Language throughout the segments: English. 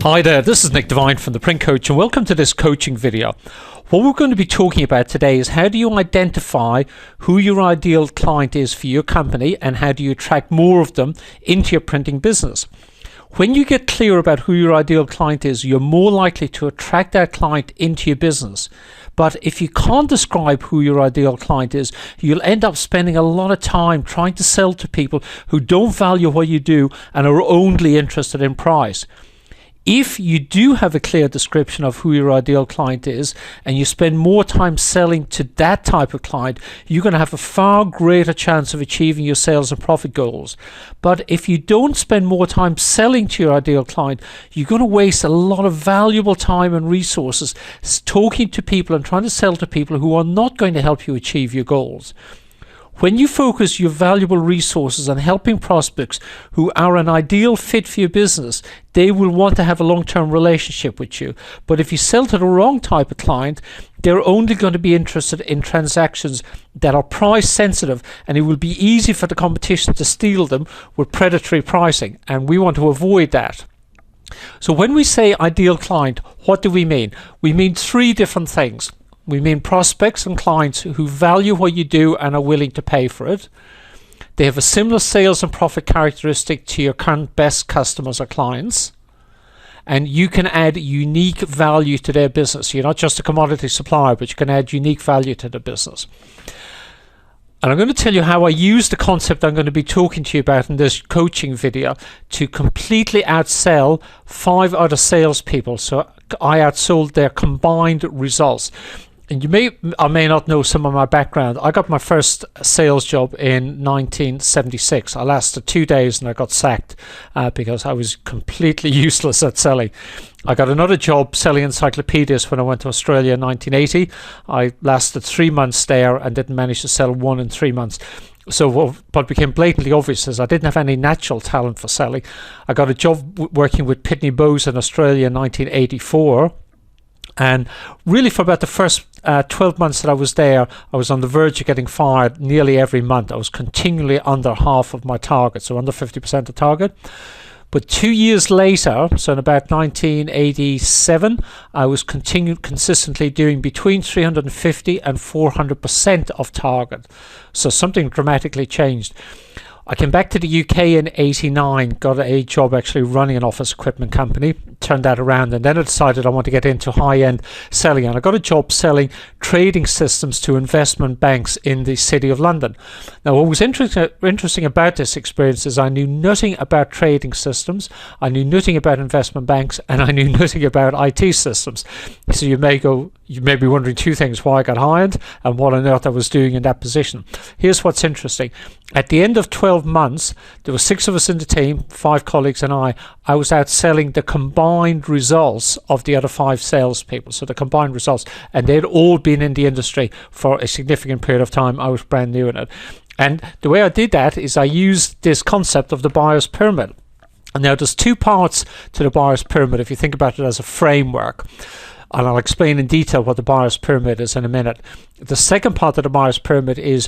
Hi there, this is Nick Devine from The Print Coach and welcome to this coaching video. What we're going to be talking about today is how do you identify who your ideal client is for your company and how do you attract more of them into your printing business. When you get clear about who your ideal client is, you're more likely to attract that client into your business. But if you can't describe who your ideal client is, you'll end up spending a lot of time trying to sell to people who don't value what you do and are only interested in price. If you do have a clear description of who your ideal client is and you spend more time selling to that type of client, you're going to have a far greater chance of achieving your sales and profit goals. But if you don't spend more time selling to your ideal client, you're going to waste a lot of valuable time and resources talking to people and trying to sell to people who are not going to help you achieve your goals. When you focus your valuable resources on helping prospects who are an ideal fit for your business, they will want to have a long-term relationship with you. But if you sell to the wrong type of client, they're only going to be interested in transactions that are price sensitive, and it will be easy for the competition to steal them with predatory pricing, and we want to avoid that. So when we say ideal client, what do we mean? We mean three different things. We mean prospects and clients who value what you do and are willing to pay for it. They have a similar sales and profit characteristic to your current best customers or clients. And you can add unique value to their business. You're not just a commodity supplier, but you can add unique value to the business. And I'm going to tell you how I use the concept I'm going to be talking to you about in this coaching video to completely outsell 5 other salespeople. So I outsold their combined results. And you may or may not know some of my background. I got my first sales job in 1976. I lasted 2 days and I got sacked because I was completely useless at selling. I got another job selling encyclopedias when I went to Australia in 1980. I lasted 3 months there and didn't manage to sell one in 3 months. So what became blatantly obvious is I didn't have any natural talent for selling. I got a job working with Pitney Bowes in Australia in 1984. And really for about the first 12 months that I was there, I was on the verge of getting fired nearly every month. I was continually under half of my target, so under 50% of target. But 2 years later, so in about 1987, I was consistently doing between 350 and 400% of target. So something dramatically changed. I came back to the UK in 89, got a job actually running an office equipment company, turned that around, and then I decided I want to get into high-end selling, and I got a job selling trading systems to investment banks in the City of London. Now, what was interesting about this experience is I knew nothing about trading systems, I knew nothing about investment banks, and I knew nothing about IT systems. So you may be wondering two things: why I got hired and what on earth I was doing in that position. Here's what's interesting. At the end of 12 months, there were 6 of us in the team, 5 colleagues and I was out selling the combined results of the other 5 salespeople. So the combined results, and they'd all been in the industry for a significant period of time. I was brand new in it. And the way I did that is I used this concept of the buyer's pyramid. And now there's 2 parts to the buyer's pyramid if you think about it as a framework. And I'll explain in detail what the buyer's pyramid is in a minute. The second part of the buyer's pyramid is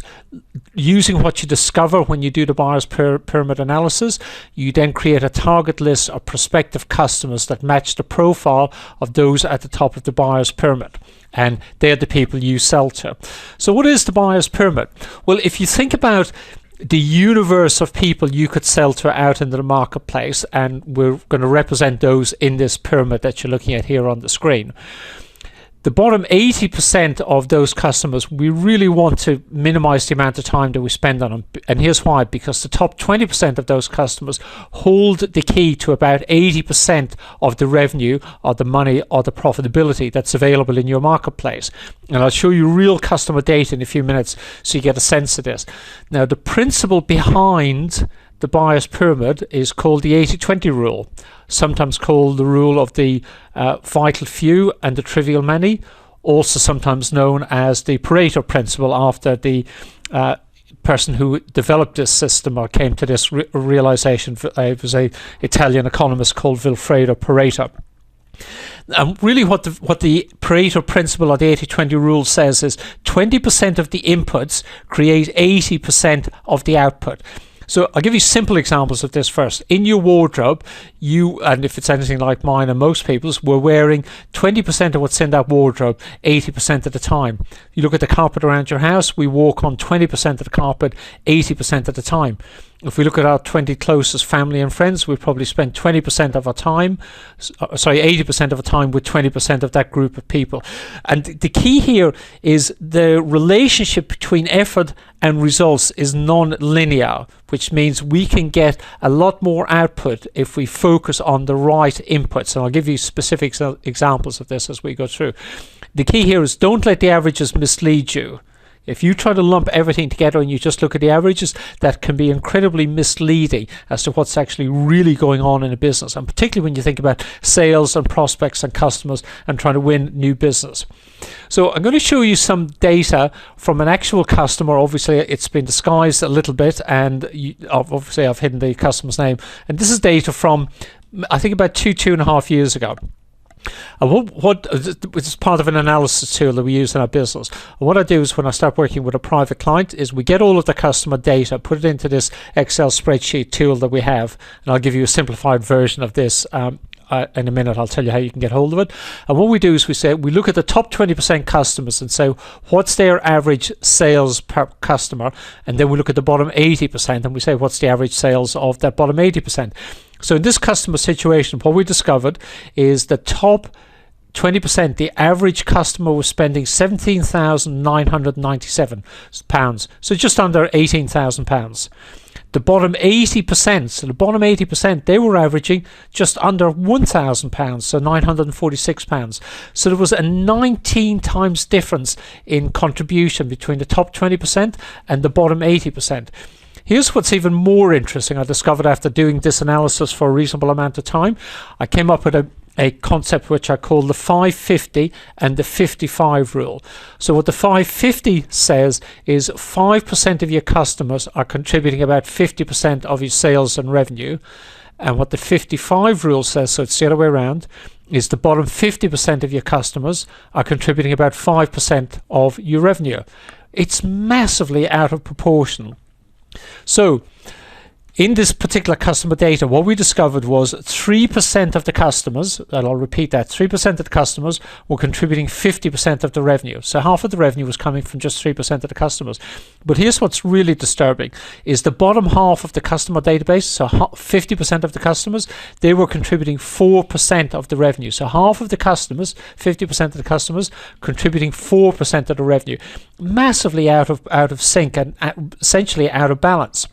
using what you discover when you do the buyer's pyramid analysis. You then create a target list of prospective customers that match the profile of those at the top of the buyer's pyramid. And they're the people you sell to. So what is the buyer's pyramid? Well, if you think about the universe of people you could sell to out into the marketplace, and we're going to represent those in this pyramid that you're looking at here on the screen. The bottom 80% of those customers, we really want to minimize the amount of time that we spend on them. And here's why: because the top 20% of those customers hold the key to about 80% of the revenue or the money or the profitability that's available in your marketplace. And I'll show you real customer data in a few minutes so you get a sense of this. Now, the principle behind the buyer's pyramid is called the 80-20 rule, sometimes called the rule of the vital few and the trivial many, also sometimes known as the Pareto principle, after the person who developed this system or came to this realization. It was an Italian economist called Vilfredo Pareto. Really what the Pareto principle or the 80-20 rule says is 20% of the inputs create 80% of the output. So I'll give you simple examples of this first. In your wardrobe, and if it's anything like mine and most people's, we're wearing 20% of what's in that wardrobe 80% of the time. You look at the carpet around your house, we walk on 20% of the carpet 80% of the time. If we look at our 20 closest family and friends, we probably spend 20% of our time, 80% of our time with 20% of that group of people. And the key here is the relationship between effort and results is non-linear, which means we can get a lot more output if we focus on the right inputs. And I'll give you specific examples of this as we go through. The key here is don't let the averages mislead you. If you try to lump everything together and you just look at the averages, that can be incredibly misleading as to what's actually really going on in a business, and particularly when you think about sales and prospects and customers and trying to win new business. So I'm going to show you some data from an actual customer. Obviously, it's been disguised a little bit, and obviously I've hidden the customer's name. And this is data from, I think, about 2.5 years ago. Which is part of an analysis tool that we use in our business. And what I do is when I start working with a private client is we get all of the customer data, put it into this Excel spreadsheet tool that we have, and I'll give you a simplified version of this in a minute. I'll tell you how you can get hold of it. And what we do is we look at the top 20% customers and say what's their average sales per customer, and then we look at the bottom 80% and we say what's the average sales of that bottom 80%. So in this customer situation, what we discovered is the top 20%, the average customer was spending £17,997, so just under £18,000. The bottom 80%, they were averaging just under £1,000, so £946. So there was a 19 times difference in contribution between the top 20% and the bottom 80%. Here's what's even more interesting. I discovered after doing this analysis for a reasonable amount of time, I came up with a concept which I call the 550 and the 55 rule. So what the 550 says is 5% of your customers are contributing about 50% of your sales and revenue. And what the 55 rule says, so it's the other way around, is the bottom 50% of your customers are contributing about 5% of your revenue. It's massively out of proportion. So in this particular customer data, what we discovered was 3% of the customers, and I'll repeat that, 3% of the customers were contributing 50% of the revenue. So half of the revenue was coming from just 3% of the customers. But here's what's really disturbing, is the bottom half of the customer database, so 50% of the customers, they were contributing 4% of the revenue. So half of the customers, 50% of the customers, contributing 4% of the revenue. Massively out of sync and essentially out of balance.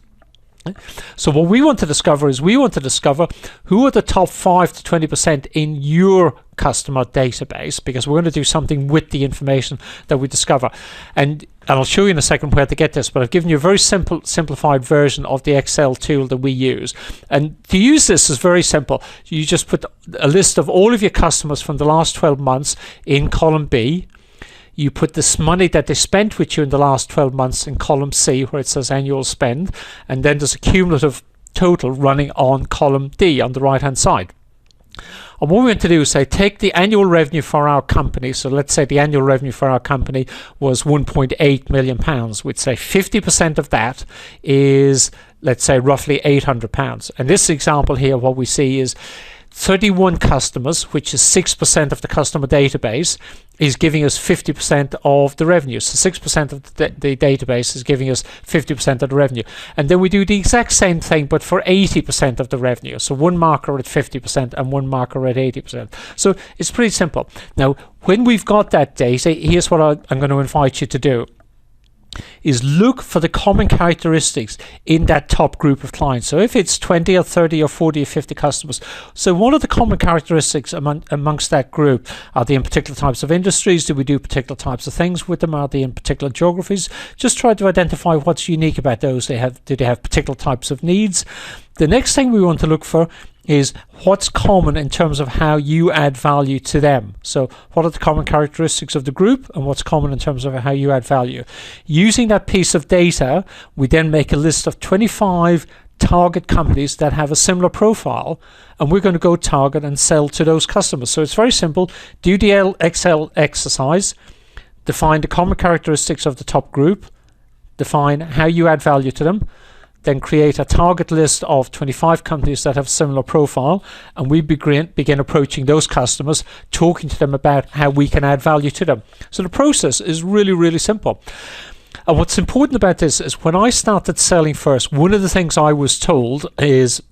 So what we want to discover is who are the top 5 to 20% in your customer database, because we're going to do something with the information that we discover. And I'll show you in a second where to get this, but I've given you a very simplified version of the Excel tool that we use. And to use this is very simple. You just put a list of all of your customers from the last 12 months in column B. You put this money that they spent with you in the last 12 months in column C, where it says annual spend, and then there's a cumulative total running on column D on the right hand side. And what we're going to do is say take the annual revenue for our company. So let's say the annual revenue for our company was £1.8 million. We'd say 50% of that is, let's say, roughly £800. And this example here, what we see is 31 customers, which is 6% of the customer database, is giving us 50% of the revenue. So 6% of the database is giving us 50% of the revenue. And then we do the exact same thing, but for 80% of the revenue. So one marker at 50% and one marker at 80%. So it's pretty simple. Now, when we've got that data, here's what I'm going to invite you to do. Is look for the common characteristics in that top group of clients. So if it's 20 or 30 or 40 or 50 customers, so what are the common characteristics amongst that group? Are they in particular types of industries? Do we do particular types of things with them? Are they in particular geographies? Just try to identify what's unique about those. Do they have particular types of needs? The next thing we want to look for is what's common in terms of how you add value to them. So what are the common characteristics of the group and what's common in terms of how you add value? Using that piece of data, we then make a list of 25 target companies that have a similar profile, and we're going to go target and sell to those customers. So it's very simple. Do the Excel exercise, define the common characteristics of the top group, define how you add value to them, then create a target list of 25 companies that have similar profile, and we begin approaching those customers, talking to them about how we can add value to them. So the process is really, really simple. And what's important about this is when I started selling first, one of the things I was told is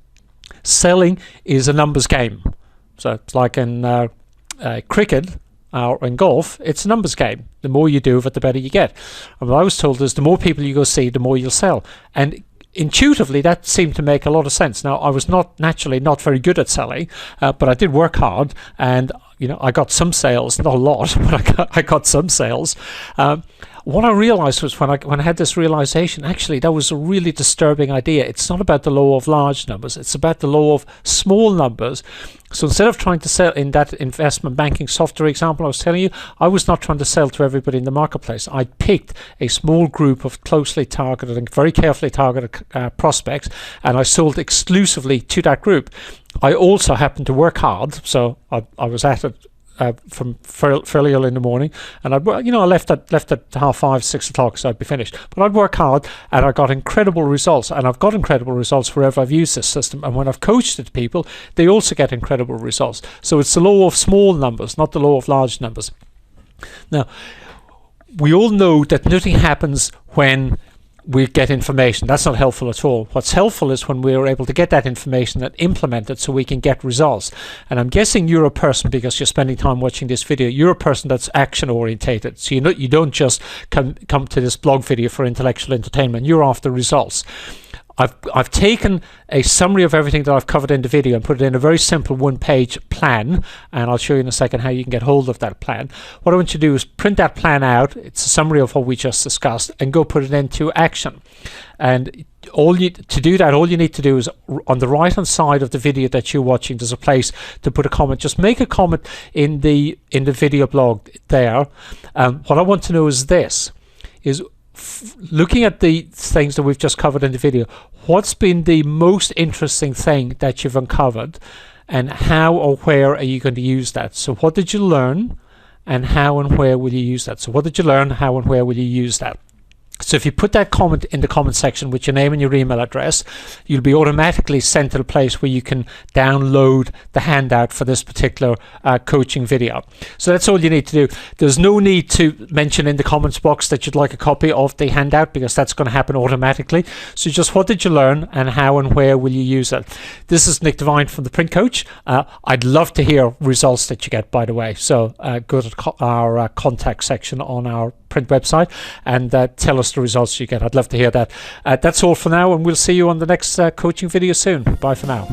selling is a numbers game. So it's like in cricket or in golf, it's a numbers game. The more you do of it, the better you get. And what I was told is the more people you go see, the more you'll sell. And intuitively, that seemed to make a lot of sense. Now, I was naturally not very good at selling, but I did work hard, and I got some sales, not a lot, but I got some sales. What I realized was when I had this realization, actually, that was a really disturbing idea. It's not about the law of large numbers. It's about the law of small numbers. So instead of trying to sell in that investment banking software example I was telling you, I was not trying to sell to everybody in the marketplace. I picked a small group of closely targeted and very carefully targeted prospects, and I sold exclusively to that group. I also happened to work hard, so I was at it from fairly early in the morning, and I left at 5:30, 6 o'clock, so I'd be finished. But I'd work hard, and I got incredible results, and I've got incredible results wherever I've used this system. And when I've coached it to people, they also get incredible results. So it's the law of small numbers, not the law of large numbers. Now, we all know that nothing happens when we get information. That's not helpful at all. What's helpful is when we're able to get that information and implement it so we can get results. And I'm guessing you're a person, because you're spending time watching this video, you're a person that's action orientated. So you don't just come to this blog video for intellectual entertainment. You're after results. I've taken a summary of everything that I've covered in the video and put it in a very simple one-page plan, and I'll show you in a second how you can get hold of that plan. What I want you to do is print that plan out. It's a summary of what we just discussed, and go put it into action. And to do that, all you need to do is on the right-hand side of the video that you're watching, there's a place to put a comment. Just make a comment in the video blog there. What I want to know is this: looking at the things that we've just covered in the video, what's been the most interesting thing that you've uncovered, and how or where are you going to use that? So what did you learn, and how and where will you use that? So what did you learn, how and where will you use that? So if you put that comment in the comment section with your name and your email address, you'll be automatically sent to the place where you can download the handout for this particular coaching video. So that's all you need to do. There's no need to mention in the comments box that you'd like a copy of the handout, because that's going to happen automatically. So just what did you learn, and how and where will you use it? This is Nick Devine from the Print Coach. I'd love to hear results that you get, by the way. So go to our contact section on our print website and tell us the results you get. I'd love to hear that. That's all for now, and we'll see you on the next coaching video soon. Bye for now.